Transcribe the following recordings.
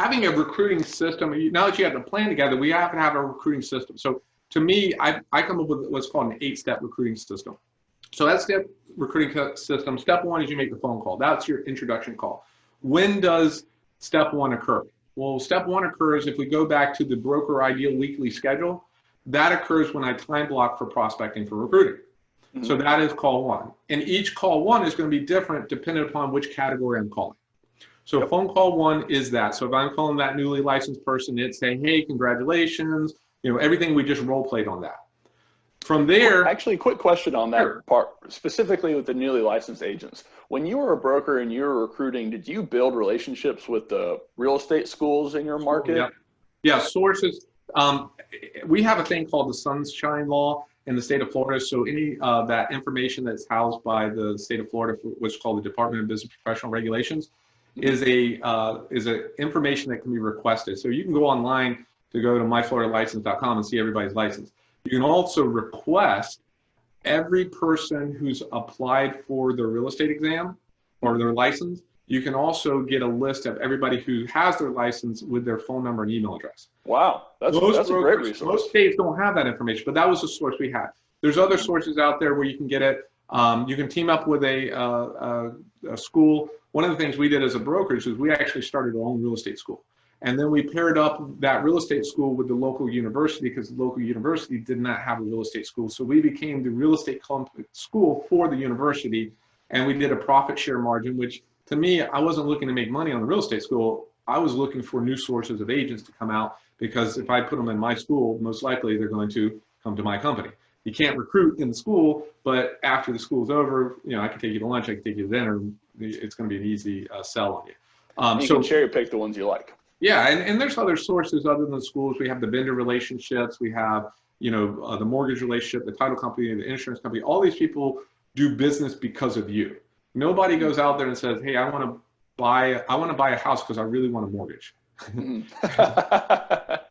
having a recruiting system, now that you have the plan together, we have to have a recruiting system. So to me, I come up with what's called an 8-step recruiting system. So that step recruiting system, step one is you make the phone call. That's your introduction call. When does step one occur? Well, step one occurs if we go back to the broker ideal weekly schedule. That occurs when I time block for prospecting for recruiting. Mm-hmm. So that is call one. And each call one is going to be different depending upon which category I'm calling. So phone call one is that. So if I'm calling that newly licensed person, it's saying, hey, congratulations, everything we just role played on that. From there, actually, quick question on that part, specifically with the newly licensed agents. When you were a broker and you were recruiting, did you build relationships with the real estate schools in your market? Yeah, sources. We have a thing called the Sunshine Law in the state of Florida. So any that information that's housed by the state of Florida, which is called the Department of Business Professional Regulations, is a information that can be requested. So you can go online to go to myfloridalicense.com and see everybody's license. You can also request every person who's applied for their real estate exam or their license. You can also get a list of everybody who has their license with their phone number and email address. Wow, that's a great resource. Most states don't have that information, but that was the source we had. There's other sources out there where you can get it. You can team up with a school. One of the things we did as a brokerage is we actually started our own real estate school. And then we paired up that real estate school with the local university because the local university did not have a real estate school. So we became the real estate school for the university, and we did a profit share margin, which to me, I wasn't looking to make money on the real estate school. I was looking for new sources of agents to come out, because if I put them in my school, most likely they're going to come to my company. You can't recruit in the school, but after the school's over, I can take you to lunch, I can take you to dinner. It's going to be an easy sell on you. You can cherry pick the ones you like. Yeah, and there's other sources other than the schools. We have the vendor relationships. We have, the mortgage relationship, the title company, the insurance company. All these people do business because of you. Nobody goes out there and says, "Hey, I want to buy a house because I really want a mortgage."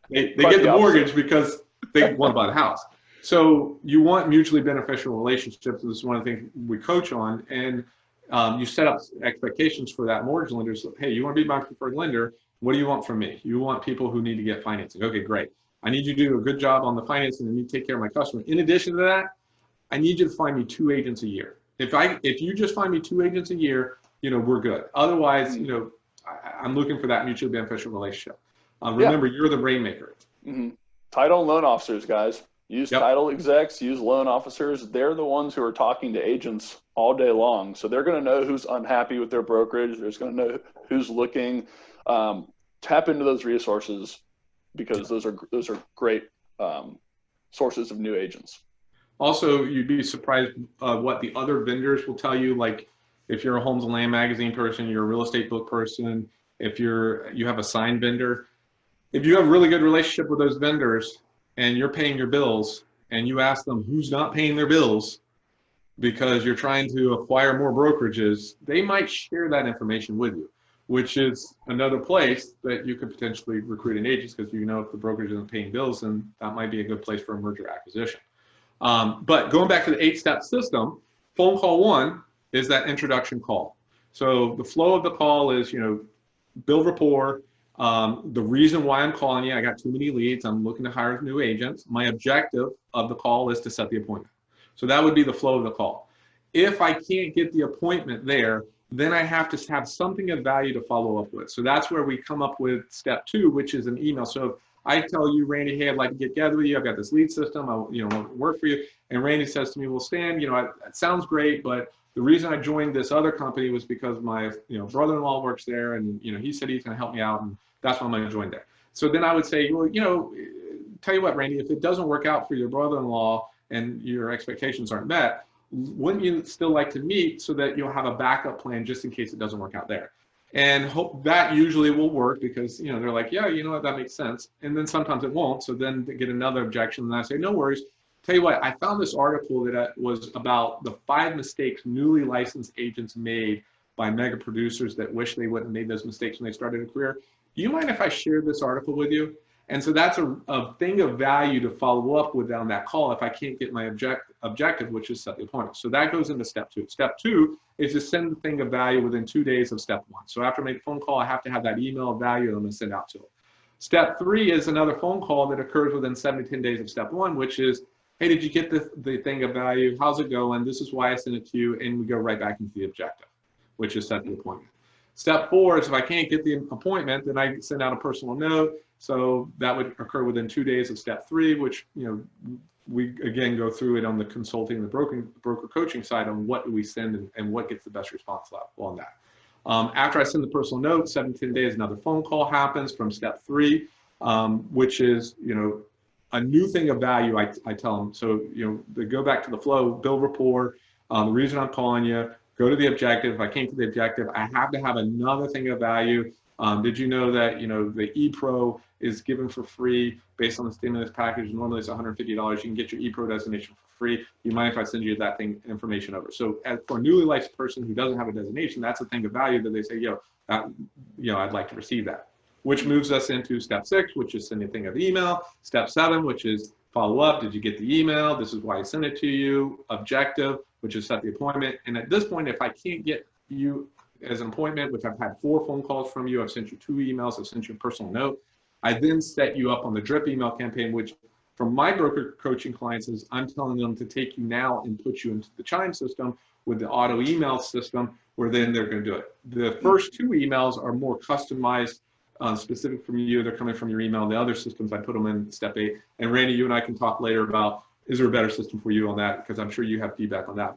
They get the mortgage because they want to buy the house. So you want mutually beneficial relationships. This is one of the things we coach on, and you set up expectations for that mortgage lender. So, hey, you want to be my preferred lender? What do you want from me? You want people who need to get financing. Okay, great. I need you to do a good job on the financing and you take care of my customer. In addition to that, I need you to find me 2 agents a year. If you just find me 2 agents a year, we're good. Otherwise, I'm looking for that mutually beneficial relationship. Remember, you're the rainmaker. Mm-hmm. Title and loan officers, guys. Use title execs, use loan officers. They're the ones who are talking to agents all day long. So they're going to know who's unhappy with their brokerage. They're going to know who's looking. Tap into those resources, because those are great sources of new agents. Also, you'd be surprised what the other vendors will tell you. Like if you're a Homes and Land magazine person, you're a real estate book person, if you have a sign vendor, if you have a really good relationship with those vendors and you're paying your bills and you ask them who's not paying their bills because you're trying to acquire more brokerages, they might share that information with you, which is another place that you could potentially recruit an agent, because if the brokerage isn't paying bills, then that might be a good place for a merger acquisition. But going back to the 8-step system, phone call one is that introduction call. So the flow of the call is, build rapport. The reason why I'm calling you, I got too many leads. I'm looking to hire new agents. My objective of the call is to set the appointment. So that would be the flow of the call. If I can't get the appointment there, then I have to have something of value to follow up with. So that's where we come up with step 2, which is an email. So if I tell you, Randy, hey, I'd like to get together with you. I've got this lead system. I want to work for you. And Randy says to me, well, Stan, that sounds great, but the reason I joined this other company was because my brother-in-law works there, and he said he's going to help me out, and that's why I'm going to join there. So then I would say, well, tell you what, Randy, if it doesn't work out for your brother-in-law and your expectations aren't met, wouldn't you still like to meet so that you'll have a backup plan just in case it doesn't work out there? And that usually will work, because they're like, yeah, that makes sense. And then sometimes it won't. So then they get another objection, and I say, no worries. Tell you what, I found this article that was about the 5 mistakes newly licensed agents made by mega producers that wish they wouldn't have made those mistakes when they started a career. Do you mind if I share this article with you? And so that's a thing of value to follow up with on that call if I can't get my objective, which is set the appointment. So that goes into step 2. Step 2 is to send the thing of value within 2 days of step 1. So after I make a phone call, I have to have that email of value that I'm going to send out to them. Step 3 is another phone call that occurs within 7 to 10 days of step 1, which is, hey, did you get the thing of value? How's it going? This is why I sent it to you. And we go right back into the objective, which is set the appointment. Step 4 is if I can't get the appointment, then I send out a personal note. So that would occur within 2 days of step 3, which, we again go through it on the consulting and the broker coaching side on what do we send and what gets the best response level on that. After I send the personal note, 7 to 10 days, another phone call happens from step 3, which is, a new thing of value. I tell them, so, they go back to the flow, build rapport. The reason I'm calling you, go to the objective. If I can't get the objective, I have to have another thing of value. Did you know that, the ePro is given for free based on the stimulus package? Normally it's $150. You can get your ePro designation for free. Do you mind if I send you that information over? So for a newly licensed person who doesn't have a designation, that's a thing of value that they say, I'd like to receive that. Which moves us into step 6, which is sending a thing of email. Step 7, which is follow up. Did you get the email? This is why I sent it to you. Objective, which is set the appointment. And at this point, if I can't get you as an appointment, which I've had 4 phone calls from you, I've sent you 2 emails, I've sent you a personal note, I then set you up on the drip email campaign, which from my broker coaching clients is I'm telling them to take you now and put you into the Chime system with the auto email system, where then they're going to do it. The first 2 emails are more customized, specific from you. They're coming from your email. The other systems, I put them in step 8. And Randy, you and I can talk later about, is there a better system for you on that? Because I'm sure you have feedback on that.